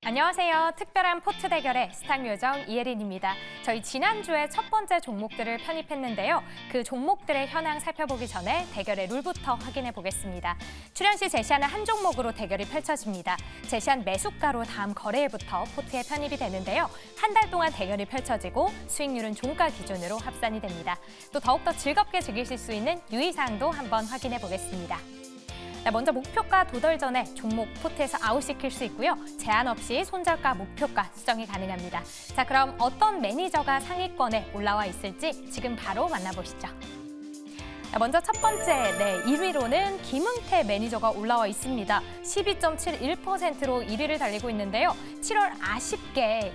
안녕하세요. 특별한 포트 대결의 스탁 요정 이혜린입니다. 저희 지난주에 첫 번째 종목들을 편입했는데요. 그 종목들의 현황 살펴보기 전에 대결의 룰부터 확인해 보겠습니다. 출연 시 제시하는 한 종목으로 대결이 펼쳐집니다. 제시한 매수가로 다음 거래일부터 포트에 편입이 되는데요. 한 달 동안 대결이 펼쳐지고 수익률은 종가 기준으로 합산이 됩니다. 또 더욱더 즐겁게 즐기실 수 있는 유의사항도 한번 확인해 보겠습니다. 먼저 목표가 도달 전에 종목 포트에서 아웃시킬 수 있고요. 제한 없이 손절가, 목표가 수정이 가능합니다. 자, 그럼 어떤 매니저가 상위권에 올라와 있을지 지금 바로 만나보시죠. 먼저 첫 번째, 1위로는 김은태 매니저가 올라와 있습니다. 12.71%로 1위를 달리고 있는데요. 7월 아쉽게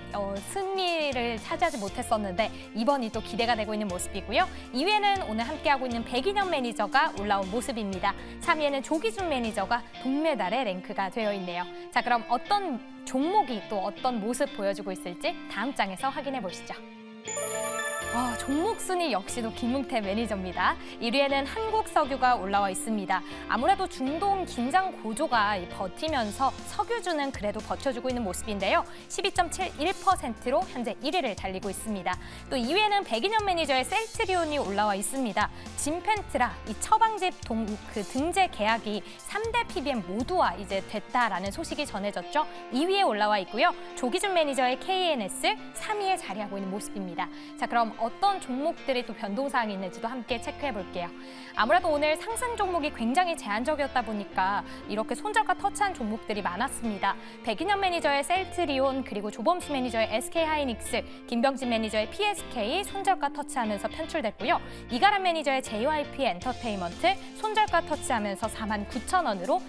승리를 차지하지 못했었는데 이번이 또 기대가 되고 있는 모습이고요. 2위에는 오늘 함께하고 있는 백인현 매니저가 올라온 모습입니다. 3위에는 조기준 매니저가 동메달에 랭크가 되어 있네요. 자, 그럼 어떤 종목이 또 어떤 모습 보여주고 있을지 다음 장에서 확인해 보시죠. 종목 순위 역시도 김은태 매니저입니다. 1위에는 한국석유가 올라와 있습니다. 아무래도 중동 긴장 고조가 버티면서 석유주는 그래도 버텨주고 있는 모습인데요. 12.71%로 현재 1위를 달리고 있습니다. 또 2위에는 백인현 매니저의 셀트리온이 올라와 있습니다. 진펜트라 이 처방집 등재 계약이 3대 PBM 모두와 이제 됐다라는 소식이 전해졌죠. 2위에 올라와 있고요. 조기준 매니저의 KNS 3위에 자리하고 있는 모습입니다. 자, 그럼 어떤 종목들이 또 변동사항이 있는지도 함께 체크해 볼게요. 아무래도 오늘 상승 종목이 굉장히 제한적이었다 보니까 이렇게 손절가 터치한 종목들이 많았습니다. 백인현 매니저의 셀트리온, 그리고 조범수 매니저의 SK하이닉스, 김병진 매니저의 PSK 손절가 터치하면서 편출됐고요. 이가람 매니저의 JYP 엔터테인먼트 손절가 터치하면서 49,000원으로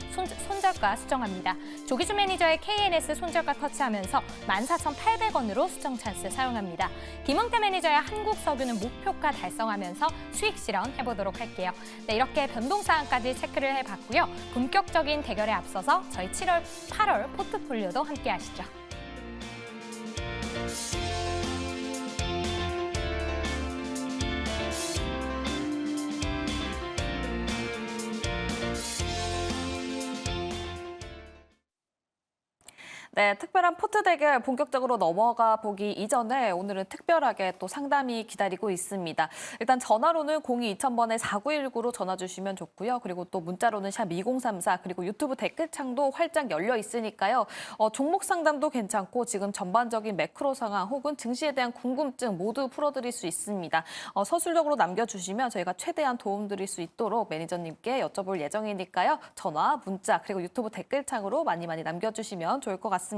손절가 수정합니다. 조기준 매니저의 KNS 손절가 터치하면서 14,800원으로 수정 찬스 사용합니다. 김은태 매니저의 한국석유는 목표가 달성하면서 수익 실현해보도록 할게요. 네, 이렇게 변동사항까지 체크를 해봤고요. 본격적인 대결에 앞서서 저희 7월, 8월 포트폴리오도 함께 하시죠. 네, 특별한 포트 대결 본격적으로 넘어가 보기 이전에 오늘은 특별하게 또 상담이 기다리고 있습니다. 일단 전화로는 02-2000번에 4919로 전화 주시면 좋고요. 그리고 또 문자로는 샵 2034, 그리고 유튜브 댓글창도 활짝 열려 있으니까요. 종목 상담도 괜찮고 지금 전반적인 매크로 상황 혹은 증시에 대한 궁금증 모두 풀어드릴 수 있습니다. 서술적으로 남겨주시면 저희가 최대한 도움드릴 수 있도록 매니저님께 여쭤볼 예정이니까요. 전화, 문자, 그리고 유튜브 댓글창으로 많이 남겨주시면 좋을 것 같습니다.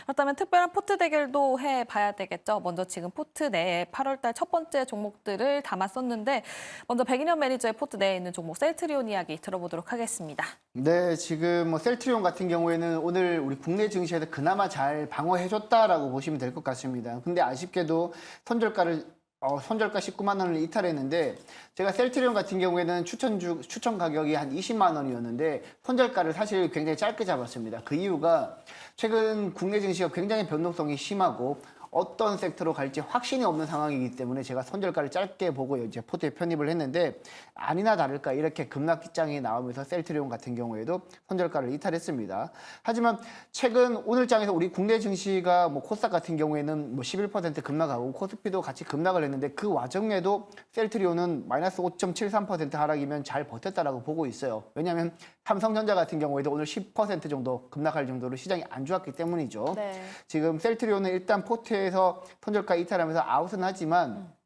그렇다면 특별한 포트 대결도 해봐야 되겠죠. 먼저 지금 포트 내에 8월달 첫 번째 종목들을 담았었는데 먼저 백인현 매니저의 포트 내에 있는 종목 셀트리온 이야기 들어보도록 하겠습니다. 네, 지금 셀트리온 같은 경우에는 오늘 우리 국내 증시에서 그나마 잘 방어해줬다라고 보시면 될 것 같습니다. 근데 아쉽게도 손절가 19만 원을 이탈했는데 제가 셀트리온 같은 경우에는 추천 가격이 한 20만 원이었는데 손절가를 사실 굉장히 짧게 잡았습니다. 그 이유가 최근 국내 증시가 굉장히 변동성이 심하고 어떤 섹터로 갈지 확신이 없는 상황이기 때문에 제가 손절가를 짧게 보고 이제 포트에 편입을 했는데 아니나 다를까 이렇게 급락장이 나오면서 셀트리온 같은 경우에도 손절가를 이탈했습니다. 하지만 최근 오늘 장에서 우리 국내 증시가 코스닥 같은 경우에는 11% 급락하고 코스피도 같이 급락을 했는데 그 와중에도 셀트리온은 마이너스 5.73% 하락이면 잘 버텼다라고 보고 있어요. 왜냐하면 삼성전자 같은 경우에도 오늘 10% 정도 급락할 정도로 시장이 안 좋았기 때문이죠. 네. 지금 셀트리온은 일단 포트에서 손절가 이탈하면서 아웃은 하지만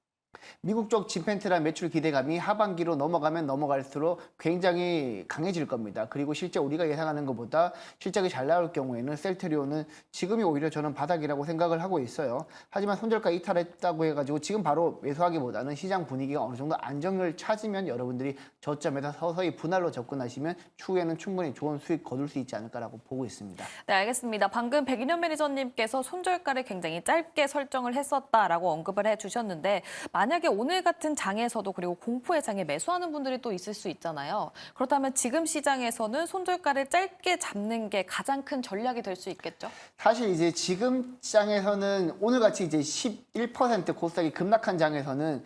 미국 쪽 진펜트라 매출 기대감이 하반기로 넘어가면 넘어갈수록 굉장히 강해질 겁니다. 그리고 실제 우리가 예상하는 것보다 실적이 잘 나올 경우에는 셀트리온은 지금이 오히려 저는 바닥이라고 생각을 하고 있어요. 하지만 손절가 이탈했다고 해가지고 지금 바로 매수하기보다는 시장 분위기가 어느 정도 안정을 찾으면 여러분들이 저점에서 서서히 분할로 접근하시면 추후에는 충분히 좋은 수익 거둘 수 있지 않을까라고 보고 있습니다. 네, 알겠습니다. 방금 백인현 매니저님께서 손절가를 굉장히 짧게 설정을 했었다라고 언급을 해주셨는데 만약에 오늘 같은 장에서도 그리고 공포의 장에 매수하는 분들이 또 있을 수 있잖아요. 그렇다면 지금 시장에서는 손절가를 짧게 잡는 게 가장 큰 전략이 될 수 있겠죠? 사실 이제 지금 시장에서는 오늘같이 이제 11% 코스닥이 급락한 장에서는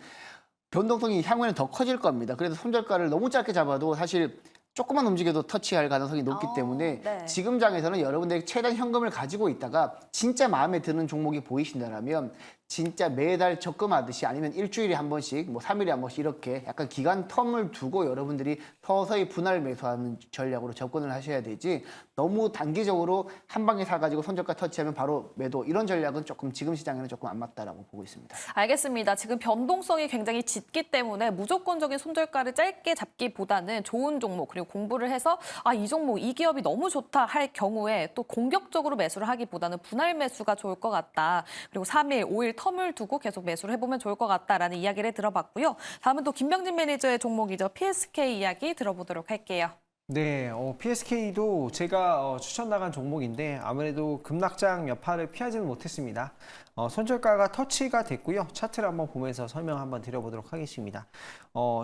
변동성이 향후에는 더 커질 겁니다. 그래서 손절가를 너무 짧게 잡아도 사실 조금만 움직여도 터치할 가능성이 높기 때문에 네. 지금 장에서는 여러분들이 최단 현금을 가지고 있다가 진짜 마음에 드는 종목이 보이신다면 진짜 매달 적금하듯이 아니면 일주일에 한 번씩 뭐 3일에 한 번씩 이렇게 약간 기간 텀을 두고 여러분들이 서서히 분할 매수하는 전략으로 접근을 하셔야 되지 너무 단기적으로 한 방에 사가지고 손절가 터치하면 바로 매도 이런 전략은 조금 지금 시장에는 조금 안 맞다라고 보고 있습니다. 알겠습니다. 지금 변동성이 굉장히 짙기 때문에 무조건적인 손절가를 짧게 잡기보다는 좋은 종목 그리고 공부를 해서 이 종목 이 기업이 너무 좋다 할 경우에 또 공격적으로 매수를 하기보다는 분할 매수가 좋을 것 같다. 그리고 3일, 5일 텀을 두고 계속 매수를 해보면 좋을 것 같다라는 이야기를 들어봤고요. 다음은 또 김병진 매니저의 종목이죠. PSK 이야기 들어보도록 할게요. 네, PSK도 제가 추천 나간 종목인데 아무래도 급락장 여파를 피하지는 못했습니다. 손절가가 터치가 됐고요. 차트를 한번 보면서 설명 한번 드려보도록 하겠습니다.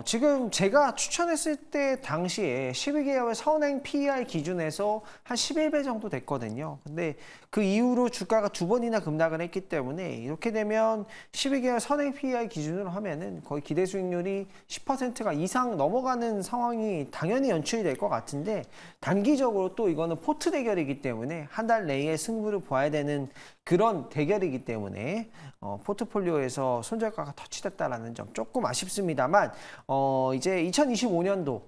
지금 제가 추천했을 때 당시에 12개월 선행 PER 기준에서 한 11배 정도 됐거든요. 근데 그 이후로 주가가 두 번이나 급락을 했기 때문에 이렇게 되면 12개월 선행 PER 기준으로 하면은 거의 기대 수익률이 10%가 이상 넘어가는 상황이 당연히 연출이 될 것 같은데 단기적으로 또 이거는 포트 대결이기 때문에 한 달 내에 승부를 봐야 되는 그런 대결이기 때문에 포트폴리오에서 손절가가 터치됐다라는 점 조금 아쉽습니다만 이제 2025년도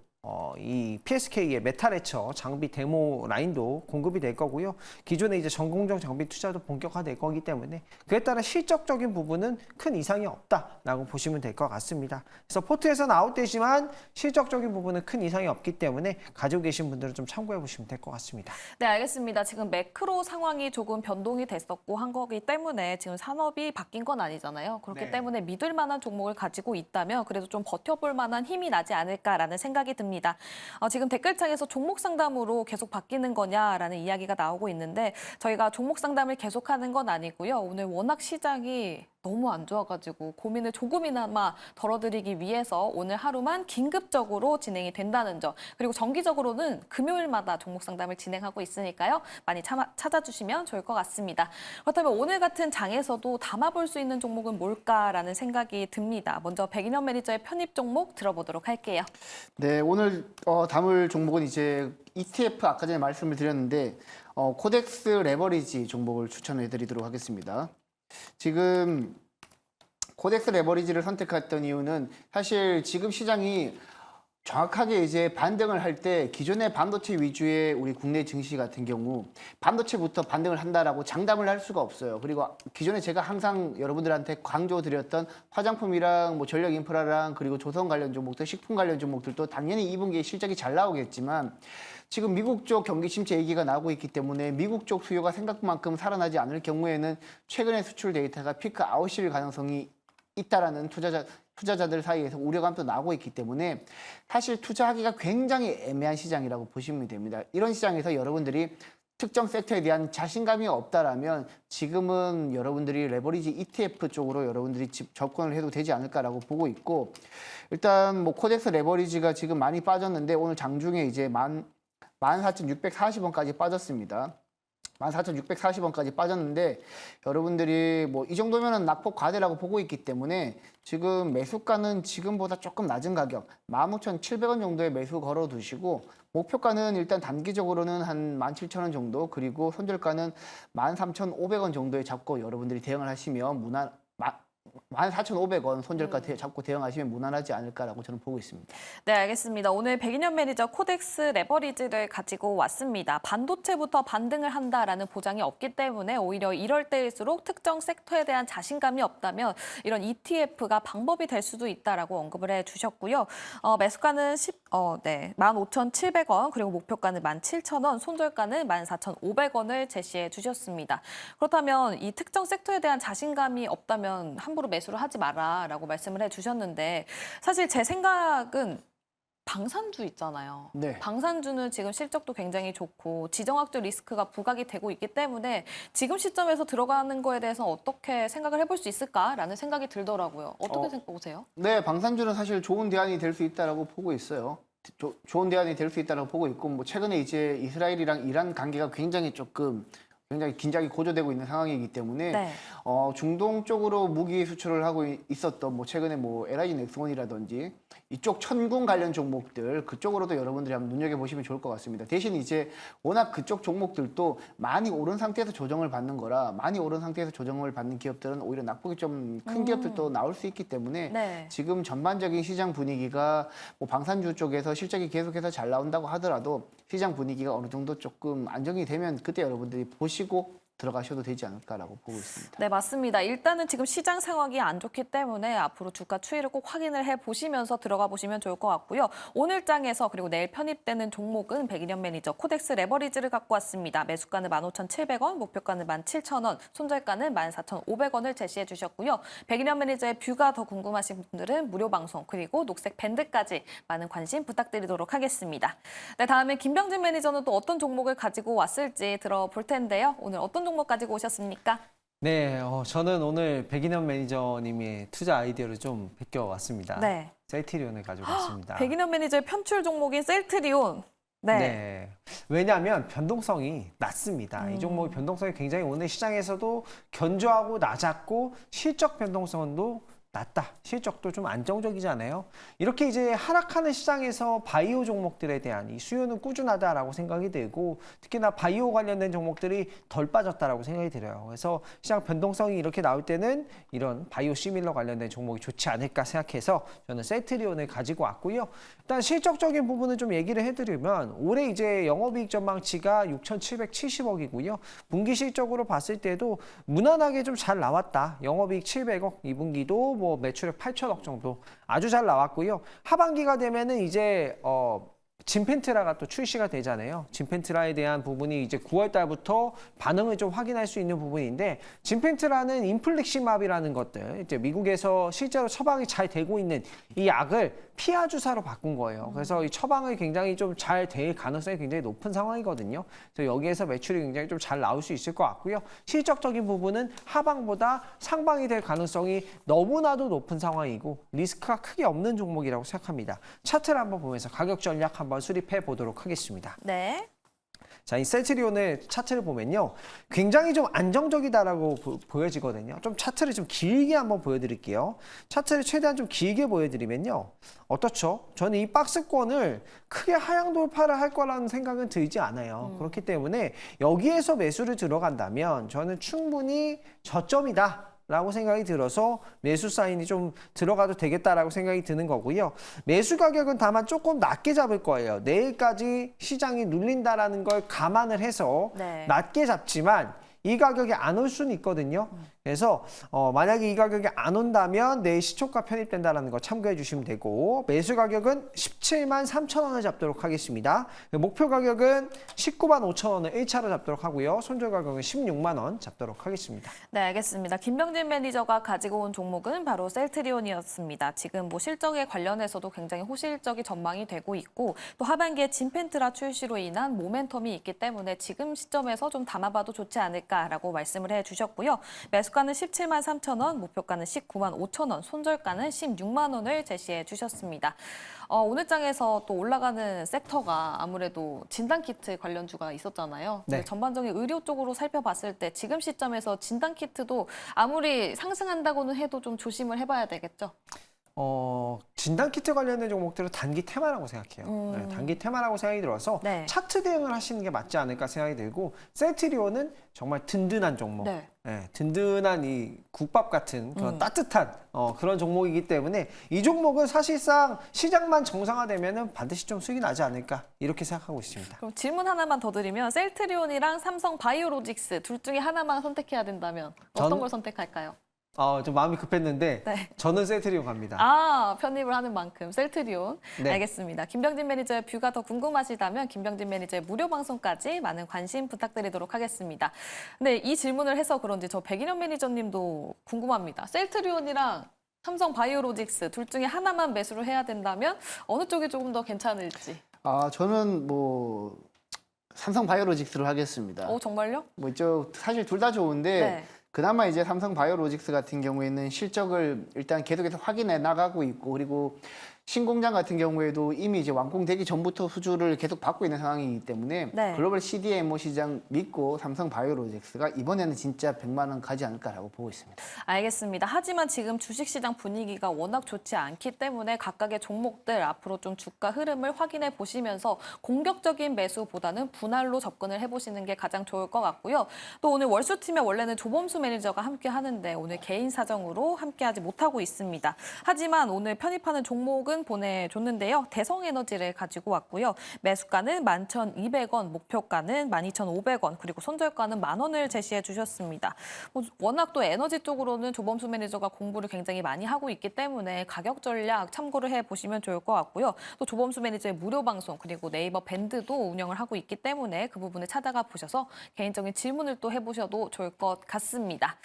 이 PSK의 메탈해처 장비 데모 라인도 공급이 될 거고요. 기존에 이제 전공정 장비 투자도 본격화될 거기 때문에 그에 따라 실적적인 부분은 큰 이상이 없다라고 보시면 될 것 같습니다. 그래서 포트에서는 아웃되지만 실적적인 부분은 큰 이상이 없기 때문에 가지고 계신 분들은 좀 참고해 보시면 될 것 같습니다. 네, 알겠습니다. 지금 매크로 상황이 조금 변동이 됐었고 한 거기 때문에 지금 산업이 바뀐 건 아니잖아요. 그렇기 네. 때문에 믿을 만한 종목을 가지고 있다면 그래도 좀 버텨볼 만한 힘이 나지 않을까라는 생각이 듭니다. 지금 댓글창에서 종목 상담으로 계속 바뀌는 거냐라는 이야기가 나오고 있는데 저희가 종목 상담을 계속하는 건 아니고요. 오늘 워낙 시장이 너무 안 좋아가지고 고민을 조금이나마 덜어드리기 위해서 오늘 하루만 긴급적으로 진행이 된다는 점 그리고 정기적으로는 금요일마다 종목 상담을 진행하고 있으니까요. 많이 찾아주시면 좋을 것 같습니다. 그렇다면 오늘 같은 장에서도 담아볼 수 있는 종목은 뭘까라는 생각이 듭니다. 먼저 백인현 매니저의 편입 종목 들어보도록 할게요. 네, 오늘 담을 종목은 이제 ETF 아까 전에 말씀을 드렸는데 코덱스 레버리지 종목을 추천해 드리도록 하겠습니다. 지금 코덱스 레버리지를 선택했던 이유는 사실 지금 시장이 정확하게 이제 반등을 할 때 기존의 반도체 위주의 우리 국내 증시 같은 경우 반도체부터 반등을 한다라고 장담을 할 수가 없어요. 그리고 기존에 제가 항상 여러분들한테 강조드렸던 화장품이랑 뭐 전력 인프라랑 그리고 조선 관련 종목들, 식품 관련 종목들도 당연히 2분기에 실적이 잘 나오겠지만 지금 미국 쪽 경기 침체 얘기가 나오고 있기 때문에 미국 쪽 수요가 생각만큼 살아나지 않을 경우에는 최근에 수출 데이터가 피크 아웃일 가능성이 있다라는 투자자들 사이에서 우려감도 나오고 있기 때문에 사실 투자하기가 굉장히 애매한 시장이라고 보시면 됩니다. 이런 시장에서 여러분들이 특정 섹터에 대한 자신감이 없다라면 지금은 여러분들이 레버리지 ETF 쪽으로 여러분들이 접근을 해도 되지 않을까라고 보고 있고 일단 뭐 코덱스 레버리지가 지금 많이 빠졌는데 오늘 장중에 이제 14,640원까지 빠졌습니다. 14,640원까지 빠졌는데 여러분들이 뭐 이 정도면은 낙폭 과대라고 보고 있기 때문에 지금 매수가는 지금보다 조금 낮은 가격 15,700원 정도의 매수 걸어 두시고 목표가는 일단 단기적으로는 한 17,000원 정도 그리고 손절가는 13,500원 정도에 잡고 여러분들이 대응을 하시면 14,500원 손절가 잡고 대응하시면 무난하지 않을까라고 저는 보고 있습니다. 네, 알겠습니다. 오늘 백인현 매니저 코덱스 레버리지를 가지고 왔습니다. 반도체부터 반등을 한다라는 보장이 없기 때문에 오히려 이럴 때일수록 특정 섹터에 대한 자신감이 없다면 이런 ETF가 방법이 될 수도 있다라고 언급을 해주셨고요. 매수가는 15,700원 그리고 목표가는 17,000원, 손절가는 14,500원을 제시해 주셨습니다. 그렇다면 이 특정 섹터에 대한 자신감이 없다면 함부로 매수를 하지 마라라고 말씀을 해주셨는데 사실 제 생각은 방산주 있잖아요. 네. 방산주는 지금 실적도 굉장히 좋고 지정학적 리스크가 부각이 되고 있기 때문에 지금 시점에서 들어가는 거에 대해서 어떻게 생각을 해볼 수 있을까라는 생각이 들더라고요. 어떻게 생각 보세요? 네, 방산주는 사실 좋은 대안이 될 수 있다라고 보고 있어요. 좋은 대안이 될 수 있다라고 보고 있고 뭐 최근에 이제 이스라엘이랑 이란 관계가 굉장히 긴장이 고조되고 있는 상황이기 때문에 네. 중동 쪽으로 무기 수출을 하고 있었던 뭐 최근에 뭐 LIG 넥스원이라든지 이쪽 천군 관련 종목들 그쪽으로도 여러분들이 한번 눈여겨보시면 좋을 것 같습니다. 대신 이제 워낙 그쪽 종목들도 많이 오른 상태에서 조정을 받는 거라 많이 오른 상태에서 조정을 받는 기업들은 오히려 낙폭이 좀 큰 기업들도 나올 수 있기 때문에 네. 지금 전반적인 시장 분위기가 뭐 방산주 쪽에서 실적이 계속해서 잘 나온다고 하더라도 시장 분위기가 어느 정도 조금 안정이 되면 그때 여러분들이 보시고 들어가셔도 되지 않을까라고 보고 있습니다. 네, 맞습니다. 일단은 지금 시장 상황이 안 좋기 때문에 앞으로 주가 추이를 꼭 확인을 해보시면서 들어가 보시면 좋을 것 같고요. 오늘 장에서 그리고 내일 편입되는 종목은 백인현 매니저 코덱스 레버리지를 갖고 왔습니다. 매수가는 15,700원, 목표가는 17,000원, 손절가는 14,500원을 제시해 주셨고요. 백인현 매니저의 뷰가 더 궁금하신 분들은 무료 방송 그리고 녹색 밴드까지 많은 관심 부탁드리도록 하겠습니다. 네, 다음에 김병진 매니저는 또 어떤 종목을 가지고 왔을지 들어볼 텐데요. 오늘 어떤 종목 가지고 오셨습니까? 네, 저는 오늘 백인현 매니저님의 투자 아이디어를 좀 베껴왔습니다. 네. 셀트리온을 가지고 왔습니다. 백인현 매니저의 편출 종목인 셀트리온. 네. 네. 왜냐하면 변동성이 낮습니다. 이 종목의 변동성이 굉장히 오늘 시장에서도 견조하고 낮았고 실적 변동성도 낮다. 실적도 좀 안정적이잖아요. 이렇게 이제 하락하는 시장에서 바이오 종목들에 대한 이 수요는 꾸준하다라고 생각이 들고 특히나 바이오 관련된 종목들이 덜 빠졌다라고 생각이 들어요. 그래서 시장 변동성이 이렇게 나올 때는 이런 바이오 시밀러 관련된 종목이 좋지 않을까 생각해서 저는 셀트리온을 가지고 왔고요. 일단 실적적인 부분을 좀 얘기를 해드리면 올해 이제 영업이익 전망치가 6,770억이고요. 분기 실적으로 봤을 때도 무난하게 좀 잘 나왔다. 영업이익 700억, 2분기도 뭐 매출액 8천억 정도 아주 잘 나왔고요. 하반기가 되면은 이제 진펜트라가 또 출시가 되잖아요. 진펜트라에 대한 부분이 이제 9월 달부터 반응을 좀 확인할 수 있는 부분인데 진펜트라는 인플릭시맙이라는 것들 이제 미국에서 실제로 처방이 잘 되고 있는 이 약을 피하 주사로 바꾼 거예요. 그래서 이 처방이 굉장히 좀 잘 될 가능성이 굉장히 높은 상황이거든요. 그래서 여기에서 매출이 굉장히 좀 잘 나올 수 있을 것 같고요. 실적적인 부분은 하방보다 상방이 될 가능성이 너무나도 높은 상황이고 리스크가 크게 없는 종목이라고 생각합니다. 차트를 한번 보면서 가격 전략 한번 수립해 보도록 하겠습니다. 네. 자, 이 셀트리온의 차트를 보면요. 굉장히 좀 안정적이다라고 보여지거든요. 좀 차트를 좀 길게 한번 보여드릴게요. 차트를 최대한 좀 길게 보여드리면요. 어떻죠? 저는 이 박스권을 크게 하향 돌파를 할 거라는 생각은 들지 않아요. 그렇기 때문에 여기에서 매수를 들어간다면 저는 충분히 저점이다. 라고 생각이 들어서 매수 사인이 좀 들어가도 되겠다라고 생각이 드는 거고요. 매수 가격은 다만 조금 낮게 잡을 거예요. 내일까지 시장이 눌린다라는 걸 감안을 해서 네. 낮게 잡지만 이 가격이 안 올 수는 있거든요. 그래서 만약에 이 가격이 안 온다면 내일 시초가 편입된다는 거 참고해 주시면 되고 매수 가격은 17만 3천 원을 잡도록 하겠습니다. 목표 가격은 19만 5천 원을 1차로 잡도록 하고요. 손절 가격은 16만 원 잡도록 하겠습니다. 네, 알겠습니다. 김병진 매니저가 가지고 온 종목은 바로 셀트리온이었습니다. 지금 뭐 실적에 관련해서도 굉장히 호실적이 전망이 되고 있고 또 하반기에 진펜트라 출시로 인한 모멘텀이 있기 때문에 지금 시점에서 좀 담아봐도 좋지 않을까라고 말씀을 해주셨고요. 매수가는 17만 3천 원, 목표가는 19만 5천 원, 손절가는 16만 원을 제시해 주셨습니다. 오늘 장에서 또 올라가는 섹터가 아무래도 진단키트 관련주가 있었잖아요. 네. 전반적인 의료 쪽으로 살펴봤을 때 지금 시점에서 진단키트도 아무리 상승한다고는 해도 좀 조심을 해봐야 되겠죠? 진단키트 관련된 종목들은 단기 테마라고 생각해요. 네, 단기 테마라고 생각이 들어서 네. 차트 대응을 하시는 게 맞지 않을까 생각이 들고 셀트리온은 정말 든든한 종목. 네. 네, 든든한 이 국밥 같은 그런 따뜻한 그런 종목이기 때문에 이 종목은 사실상 시장만 정상화되면 반드시 좀 수익이 나지 않을까 이렇게 생각하고 있습니다. 그럼 질문 하나만 더 드리면 셀트리온이랑 삼성 바이오로직스 둘 중에 하나만 선택해야 된다면 어떤 걸 선택할까요? 좀 마음이 급했는데 네. 저는 셀트리온 갑니다. 편입을 하는 만큼 셀트리온. 네. 알겠습니다. 김병진 매니저의 뷰가 더 궁금하시다면 김병진 매니저의 무료 방송까지 많은 관심 부탁드리도록 하겠습니다. 근데 이 질문을 해서 그런지 저 백인현 매니저님도 궁금합니다. 셀트리온이랑 삼성 바이오로직스 둘 중에 하나만 매수를 해야 된다면 어느 쪽이 조금 더 괜찮을지. 저는 뭐 삼성 바이오로직스를 하겠습니다. 정말요? 뭐 사실 둘 다 좋은데 네. 그나마 이제 삼성 바이오로직스 같은 경우에는 실적을 일단 계속해서 확인해 나가고 있고 그리고 신공장 같은 경우에도 이미 이제 완공되기 전부터 수주를 계속 받고 있는 상황이기 때문에 네. 글로벌 CDMO 시장 믿고 삼성바이오로직스가 이번에는 진짜 100만 원 가지 않을까라고 보고 있습니다. 알겠습니다. 하지만 지금 주식시장 분위기가 워낙 좋지 않기 때문에 각각의 종목들 앞으로 좀 주가 흐름을 확인해 보시면서 공격적인 매수보다는 분할로 접근을 해보시는 게 가장 좋을 것 같고요. 또 오늘 월수팀에 원래는 조범수 매니저가 함께 하는데 오늘 개인 사정으로 함께하지 못하고 있습니다. 하지만 오늘 편입하는 종목은 보내줬는데요. 대성에너지를 가지고 왔고요. 매수가는 11,200원, 목표가는 12,500원, 그리고 손절가는 10,000원을 제시해 주셨습니다. 워낙 또 에너지 쪽으로는 조범수 매니저가 공부를 굉장히 많이 하고 있기 때문에 가격 전략 참고를 해보시면 좋을 것 같고요. 또 조범수 매니저의 무료 방송 그리고 네이버 밴드도 운영을 하고 있기 때문에 그 부분을 찾아가 보셔서 개인적인 질문을 또 해보셔도 좋을 것 같습니다.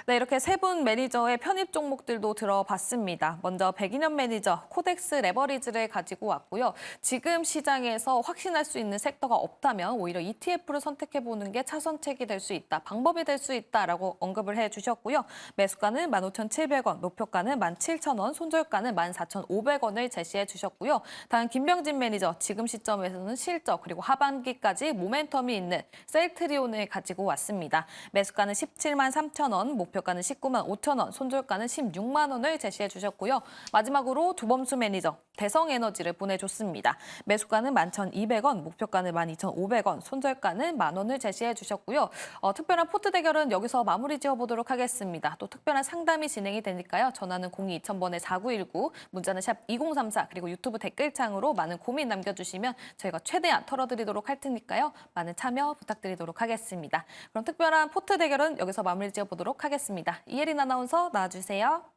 네, 이렇게 세 분 매니저의 편입 종목들도 들어봤습니다. 먼저 백인현 매니저 코덱스 레버리지를 가지고 왔고요. 지금 시장에서 확신할 수 있는 섹터가 없다면 오히려 ETF를 선택해보는 게 차선책이 될 수 있다, 방법이 될 수 있다라고 언급을 해주셨고요. 매수가는 15,700원, 목표가는 17,000원, 손절가는 14,500원을 제시해 주셨고요. 다음 김병진 매니저, 지금 시점에서는 실적 그리고 하반기까지 모멘텀이 있는 셀트리온을 가지고 왔습니다. 매수가는 173,000원, 목표가는 195,000원, 손절가는 160,000원을 제시해 주셨고요. 마지막으로 조범수 매니저, 대성에너지를 보내줬습니다. 매수가는 11,200원, 목표가는 12,500원, 손절가는 10,000원을 제시해 주셨고요. 특별한 포트 대결은 여기서 마무리 지어보도록 하겠습니다. 또 특별한 상담이 진행이 되니까요. 전화는 02-2000번에 4919, 문자는 샵 2034, 그리고 유튜브 댓글창으로 많은 고민 남겨주시면 저희가 최대한 털어드리도록 할 테니까요. 많은 참여 부탁드리도록 하겠습니다. 그럼 특별한 포트 대결은 여기서 마무리 지어보도록 하겠습니다. 이혜린 아나운서 나와주세요.